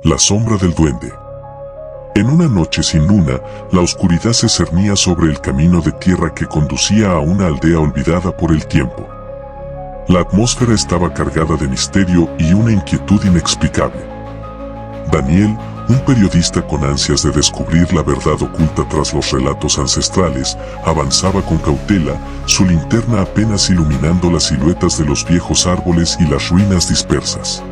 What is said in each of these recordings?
La sombra del duende. En una noche sin luna, la oscuridad se cernía sobre el camino de tierra que conducía a una aldea olvidada por el tiempo. La atmósfera estaba cargada de misterio y una inquietud inexplicable. Daniel, un periodista con ansias de descubrir la verdad oculta tras los relatos ancestrales, avanzaba con cautela, su linterna apenas iluminando las siluetas de los viejos árboles y las ruinas dispersas.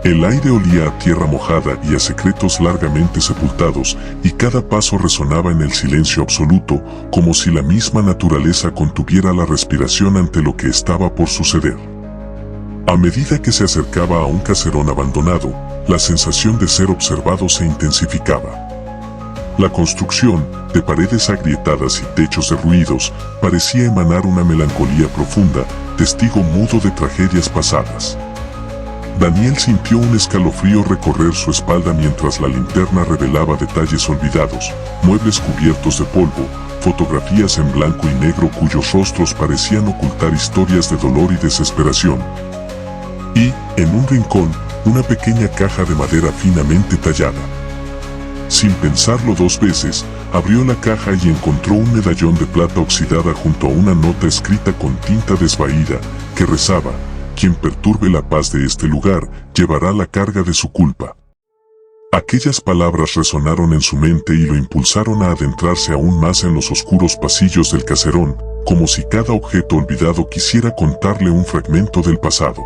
El aire olía a tierra mojada y a secretos largamente sepultados, y cada paso resonaba en el silencio absoluto, como si la misma naturaleza contuviera la respiración ante lo que estaba por suceder. A medida que se acercaba a un caserón abandonado, la sensación de ser observado se intensificaba. La construcción, de paredes agrietadas y techos derruidos, parecía emanar una melancolía profunda, testigo mudo de tragedias pasadas. Daniel sintió un escalofrío recorrer su espalda mientras la linterna revelaba detalles olvidados, muebles cubiertos de polvo, fotografías en blanco y negro cuyos rostros parecían ocultar historias de dolor y desesperación. Y, en un rincón, una pequeña caja de madera finamente tallada. Sin pensarlo dos veces, abrió la caja y encontró un medallón de plata oxidada junto a una nota escrita con tinta desvaída, que rezaba: «Quien perturbe la paz de este lugar, llevará la carga de su culpa». Aquellas palabras resonaron en su mente y lo impulsaron a adentrarse aún más en los oscuros pasillos del caserón, como si cada objeto olvidado quisiera contarle un fragmento del pasado.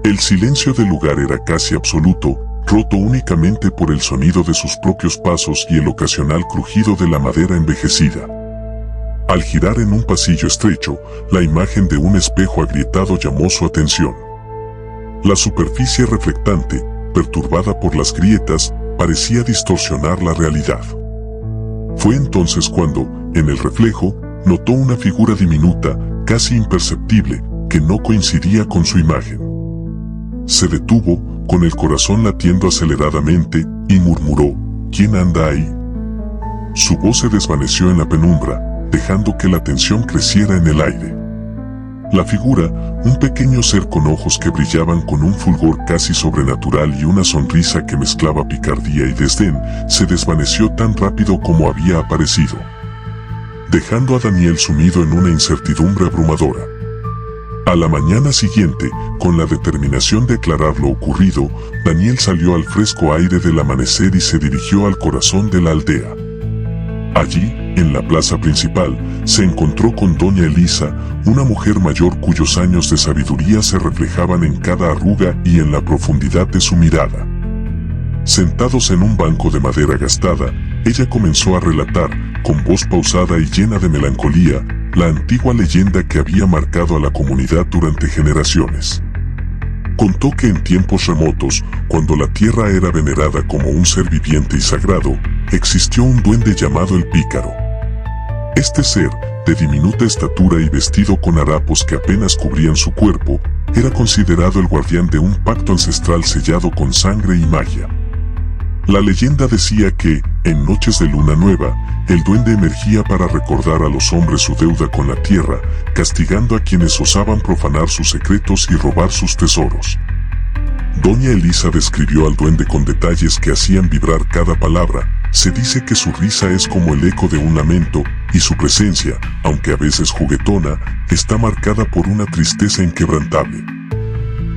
El silencio del lugar era casi absoluto, roto únicamente por el sonido de sus propios pasos y el ocasional crujido de la madera envejecida. Al girar en un pasillo estrecho, la imagen de un espejo agrietado llamó su atención. La superficie reflectante, perturbada por las grietas, parecía distorsionar la realidad. Fue entonces cuando, en el reflejo, notó una figura diminuta, casi imperceptible, que no coincidía con su imagen. Se detuvo, con el corazón latiendo aceleradamente, y murmuró: «¿Quién anda ahí?». Su voz se desvaneció en la penumbra, dejando que la tensión creciera en el aire. La figura, un pequeño ser con ojos que brillaban con un fulgor casi sobrenatural y una sonrisa que mezclaba picardía y desdén, se desvaneció tan rápido como había aparecido, dejando a Daniel sumido en una incertidumbre abrumadora. A la mañana siguiente, con la determinación de aclarar lo ocurrido, Daniel salió al fresco aire del amanecer y se dirigió al corazón de la aldea. Allí, en la plaza principal, se encontró con doña Elisa, una mujer mayor cuyos años de sabiduría se reflejaban en cada arruga y en la profundidad de su mirada. Sentados en un banco de madera gastada, ella comenzó a relatar, con voz pausada y llena de melancolía, la antigua leyenda que había marcado a la comunidad durante generaciones. Contó que en tiempos remotos, cuando la tierra era venerada como un ser viviente y sagrado, existió un duende llamado el Pícaro. Este ser, de diminuta estatura y vestido con harapos que apenas cubrían su cuerpo, era considerado el guardián de un pacto ancestral sellado con sangre y magia. La leyenda decía que, en noches de luna nueva, el duende emergía para recordar a los hombres su deuda con la tierra, castigando a quienes osaban profanar sus secretos y robar sus tesoros. Doña Elisa describió al duende con detalles que hacían vibrar cada palabra. Se dice que su risa es como el eco de un lamento, y su presencia, aunque a veces juguetona, está marcada por una tristeza inquebrantable.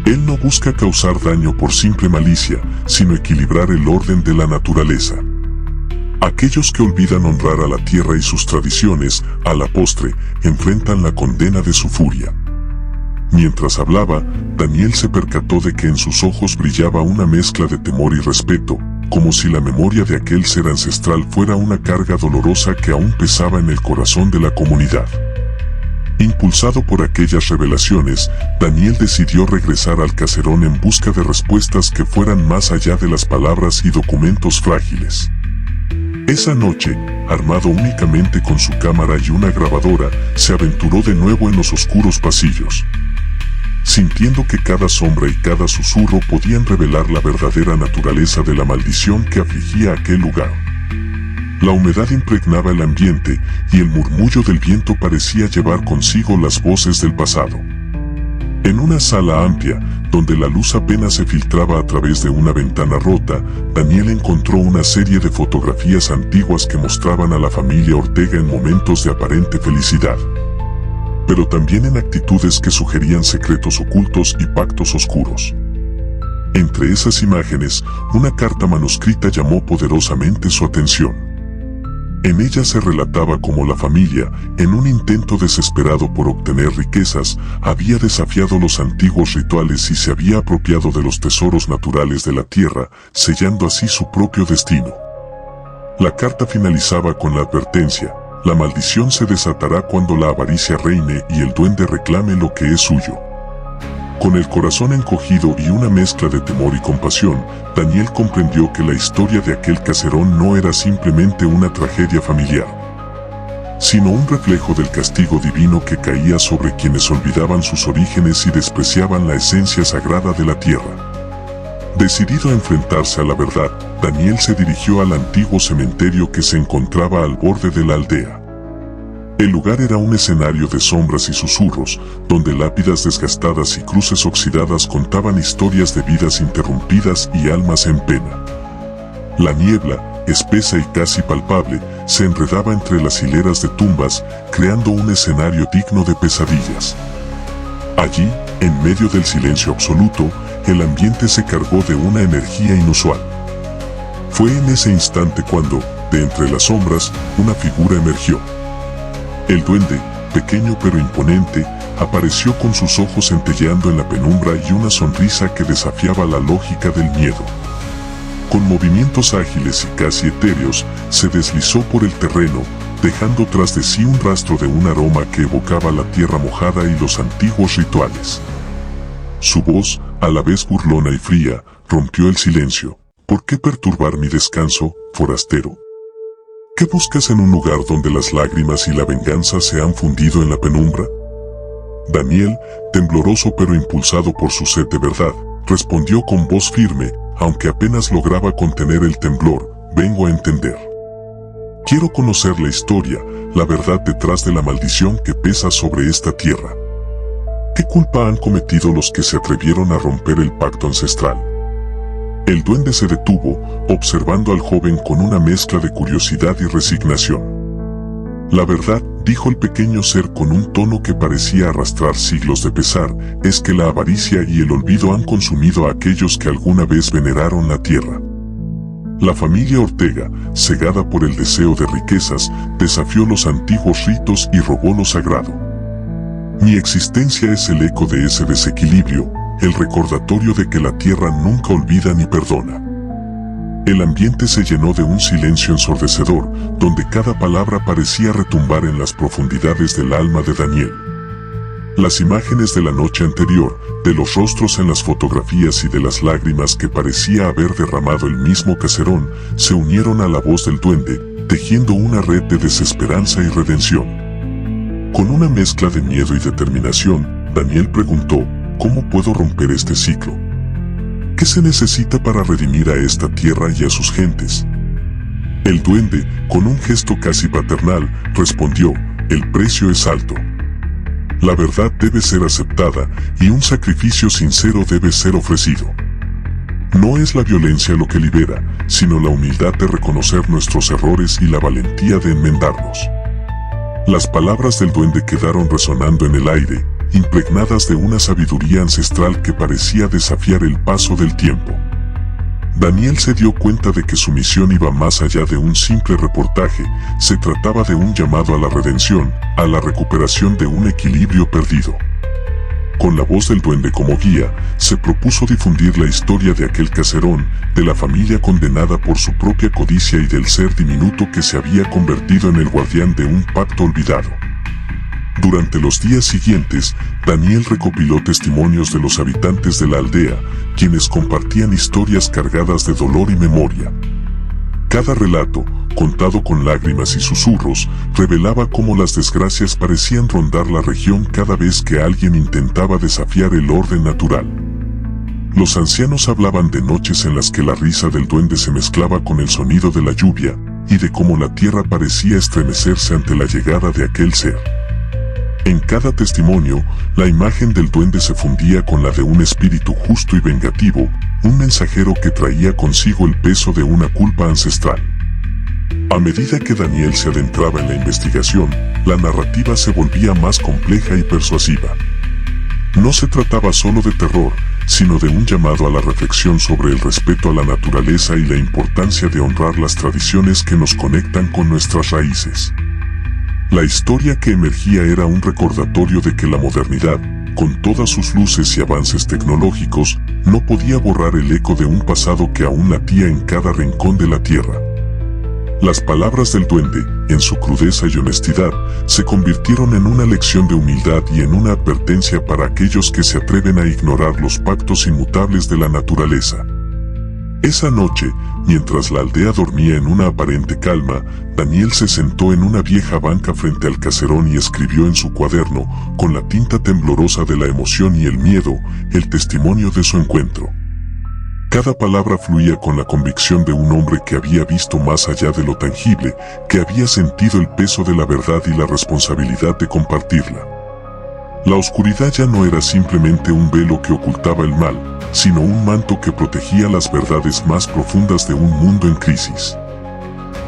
Él no busca causar daño por simple malicia, sino equilibrar el orden de la naturaleza. Aquellos que olvidan honrar a la tierra y sus tradiciones, a la postre, enfrentan la condena de su furia. Mientras hablaba, Daniel se percató de que en sus ojos brillaba una mezcla de temor y respeto, como si la memoria de aquel ser ancestral fuera una carga dolorosa que aún pesaba en el corazón de la comunidad. Impulsado por aquellas revelaciones, Daniel decidió regresar al caserón en busca de respuestas que fueran más allá de las palabras y documentos frágiles. Esa noche, armado únicamente con su cámara y una grabadora, se aventuró de nuevo en los oscuros pasillos. Sintiendo que cada sombra y cada susurro podían revelar la verdadera naturaleza de la maldición que afligía aquel lugar. La humedad impregnaba el ambiente y el murmullo del viento parecía llevar consigo las voces del pasado. En una sala amplia, donde la luz apenas se filtraba a través de una ventana rota, Daniel encontró una serie de fotografías antiguas que mostraban a la familia Ortega en momentos de aparente felicidad, pero también en actitudes que sugerían secretos ocultos y pactos oscuros. Entre esas imágenes, una carta manuscrita llamó poderosamente su atención. En ella se relataba cómo la familia, en un intento desesperado por obtener riquezas, había desafiado los antiguos rituales y se había apropiado de los tesoros naturales de la tierra, sellando así su propio destino. La carta finalizaba con la advertencia: la maldición se desatará cuando la avaricia reine y el duende reclame lo que es suyo. Con el corazón encogido y una mezcla de temor y compasión, Daniel comprendió que la historia de aquel caserón no era simplemente una tragedia familiar, sino un reflejo del castigo divino que caía sobre quienes olvidaban sus orígenes y despreciaban la esencia sagrada de la tierra. Decidido a enfrentarse a la verdad, Daniel se dirigió al antiguo cementerio que se encontraba al borde de la aldea. El lugar era un escenario de sombras y susurros, donde lápidas desgastadas y cruces oxidadas contaban historias de vidas interrumpidas y almas en pena. La niebla, espesa y casi palpable, se enredaba entre las hileras de tumbas, creando un escenario digno de pesadillas. Allí, en medio del silencio absoluto, el ambiente se cargó de una energía inusual. Fue en ese instante cuando, de entre las sombras, una figura emergió. El duende, pequeño pero imponente, apareció con sus ojos centelleando en la penumbra y una sonrisa que desafiaba la lógica del miedo. Con movimientos ágiles y casi etéreos, se deslizó por el terreno, dejando tras de sí un rastro de un aroma que evocaba la tierra mojada y los antiguos rituales. Su voz, a la vez burlona y fría, rompió el silencio. ¿Por qué perturbar mi descanso, forastero? ¿Qué buscas en un lugar donde las lágrimas y la venganza se han fundido en la penumbra? Daniel, tembloroso pero impulsado por su sed de verdad, respondió con voz firme, aunque apenas lograba contener el temblor: vengo a entender. Quiero conocer la historia, la verdad detrás de la maldición que pesa sobre esta tierra. ¿Qué culpa han cometido los que se atrevieron a romper el pacto ancestral? El duende se detuvo, observando al joven con una mezcla de curiosidad y resignación. La verdad, dijo el pequeño ser con un tono que parecía arrastrar siglos de pesar, es que la avaricia y el olvido han consumido a aquellos que alguna vez veneraron la tierra. La familia Ortega, cegada por el deseo de riquezas, desafió los antiguos ritos y robó lo sagrado. Mi existencia es el eco de ese desequilibrio, el recordatorio de que la tierra nunca olvida ni perdona. El ambiente se llenó de un silencio ensordecedor, donde cada palabra parecía retumbar en las profundidades del alma de Daniel. Las imágenes de la noche anterior, de los rostros en las fotografías y de las lágrimas que parecía haber derramado el mismo caserón, se unieron a la voz del duende, tejiendo una red de desesperanza y redención. Con una mezcla de miedo y determinación, Daniel preguntó: ¿cómo puedo romper este ciclo? ¿Qué se necesita para redimir a esta tierra y a sus gentes? El duende, con un gesto casi paternal, respondió: el precio es alto. La verdad debe ser aceptada y un sacrificio sincero debe ser ofrecido. No es la violencia lo que libera, sino la humildad de reconocer nuestros errores y la valentía de enmendarlos. Las palabras del duende quedaron resonando en el aire, impregnadas de una sabiduría ancestral que parecía desafiar el paso del tiempo. Daniel se dio cuenta de que su misión iba más allá de un simple reportaje, se trataba de un llamado a la redención, a la recuperación de un equilibrio perdido. Con la voz del duende como guía, se propuso difundir la historia de aquel caserón, de la familia condenada por su propia codicia y del ser diminuto que se había convertido en el guardián de un pacto olvidado. Durante los días siguientes, Daniel recopiló testimonios de los habitantes de la aldea, quienes compartían historias cargadas de dolor y memoria. Cada relato, contado con lágrimas y susurros, revelaba cómo las desgracias parecían rondar la región cada vez que alguien intentaba desafiar el orden natural. Los ancianos hablaban de noches en las que la risa del duende se mezclaba con el sonido de la lluvia, y de cómo la tierra parecía estremecerse ante la llegada de aquel ser. En cada testimonio, la imagen del duende se fundía con la de un espíritu justo y vengativo, un mensajero que traía consigo el peso de una culpa ancestral. A medida que Daniel se adentraba en la investigación, la narrativa se volvía más compleja y persuasiva. No se trataba solo de terror, sino de un llamado a la reflexión sobre el respeto a la naturaleza y la importancia de honrar las tradiciones que nos conectan con nuestras raíces. La historia que emergía era un recordatorio de que la modernidad, con todas sus luces y avances tecnológicos, no podía borrar el eco de un pasado que aún latía en cada rincón de la tierra. Las palabras del duende, en su crudeza y honestidad, se convirtieron en una lección de humildad y en una advertencia para aquellos que se atreven a ignorar los pactos inmutables de la naturaleza. Esa noche, mientras la aldea dormía en una aparente calma, Daniel se sentó en una vieja banca frente al caserón y escribió en su cuaderno, con la tinta temblorosa de la emoción y el miedo, el testimonio de su encuentro. Cada palabra fluía con la convicción de un hombre que había visto más allá de lo tangible, que había sentido el peso de la verdad y la responsabilidad de compartirla. La oscuridad ya no era simplemente un velo que ocultaba el mal, sino un manto que protegía las verdades más profundas de un mundo en crisis.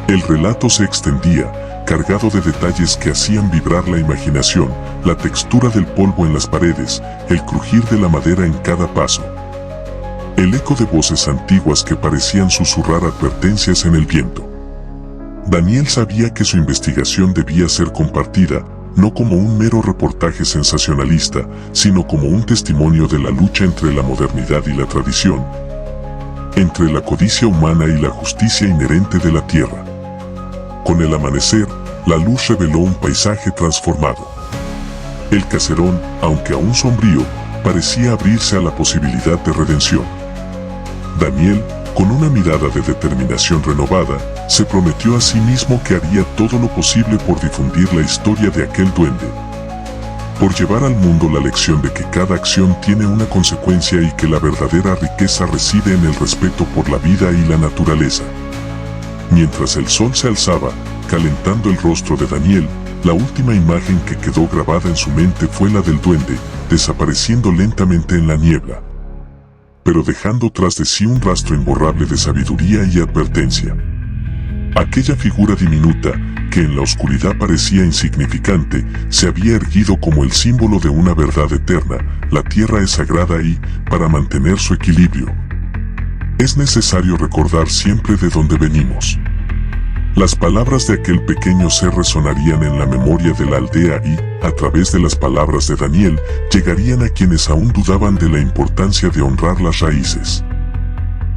El relato se extendía, cargado de detalles que hacían vibrar la imaginación, la textura del polvo en las paredes, el crujir de la madera en cada paso. El eco de voces antiguas que parecían susurrar advertencias en el viento. Daniel sabía que su investigación debía ser compartida, no como un mero reportaje sensacionalista, sino como un testimonio de la lucha entre la modernidad y la tradición, entre la codicia humana y la justicia inherente de la tierra. Con el amanecer, la luz reveló un paisaje transformado. El caserón, aunque aún sombrío, parecía abrirse a la posibilidad de redención. Daniel, con una mirada de determinación renovada, se prometió a sí mismo que haría todo lo posible por difundir la historia de aquel duende, por llevar al mundo la lección de que cada acción tiene una consecuencia y que la verdadera riqueza reside en el respeto por la vida y la naturaleza. Mientras el sol se alzaba, calentando el rostro de Daniel, la última imagen que quedó grabada en su mente fue la del duende, desapareciendo lentamente en la niebla, pero dejando tras de sí un rastro imborrable de sabiduría y advertencia. Aquella figura diminuta, que en la oscuridad parecía insignificante, se había erguido como el símbolo de una verdad eterna: la tierra es sagrada y, para mantener su equilibrio, es necesario recordar siempre de dónde venimos. Las palabras de aquel pequeño ser resonarían en la memoria de la aldea y, a través de las palabras de Daniel, llegarían a quienes aún dudaban de la importancia de honrar las raíces.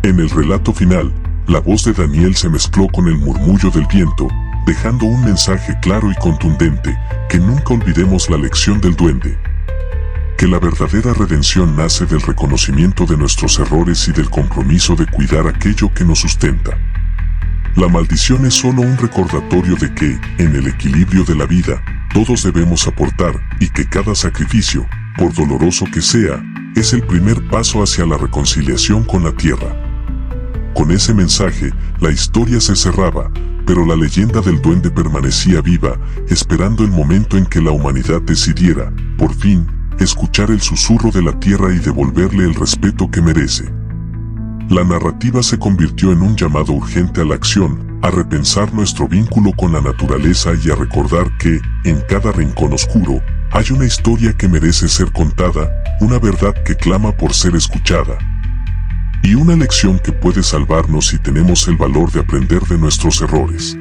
En el relato final, la voz de Daniel se mezcló con el murmullo del viento, dejando un mensaje claro y contundente: que nunca olvidemos la lección del duende. Que la verdadera redención nace del reconocimiento de nuestros errores y del compromiso de cuidar aquello que nos sustenta. La maldición es solo un recordatorio de que, en el equilibrio de la vida, todos debemos aportar, y que cada sacrificio, por doloroso que sea, es el primer paso hacia la reconciliación con la tierra. Con ese mensaje, la historia se cerraba, pero la leyenda del duende permanecía viva, esperando el momento en que la humanidad decidiera, por fin, escuchar el susurro de la tierra y devolverle el respeto que merece. La narrativa se convirtió en un llamado urgente a la acción, a repensar nuestro vínculo con la naturaleza y a recordar que, en cada rincón oscuro, hay una historia que merece ser contada, una verdad que clama por ser escuchada, y una lección que puede salvarnos si tenemos el valor de aprender de nuestros errores.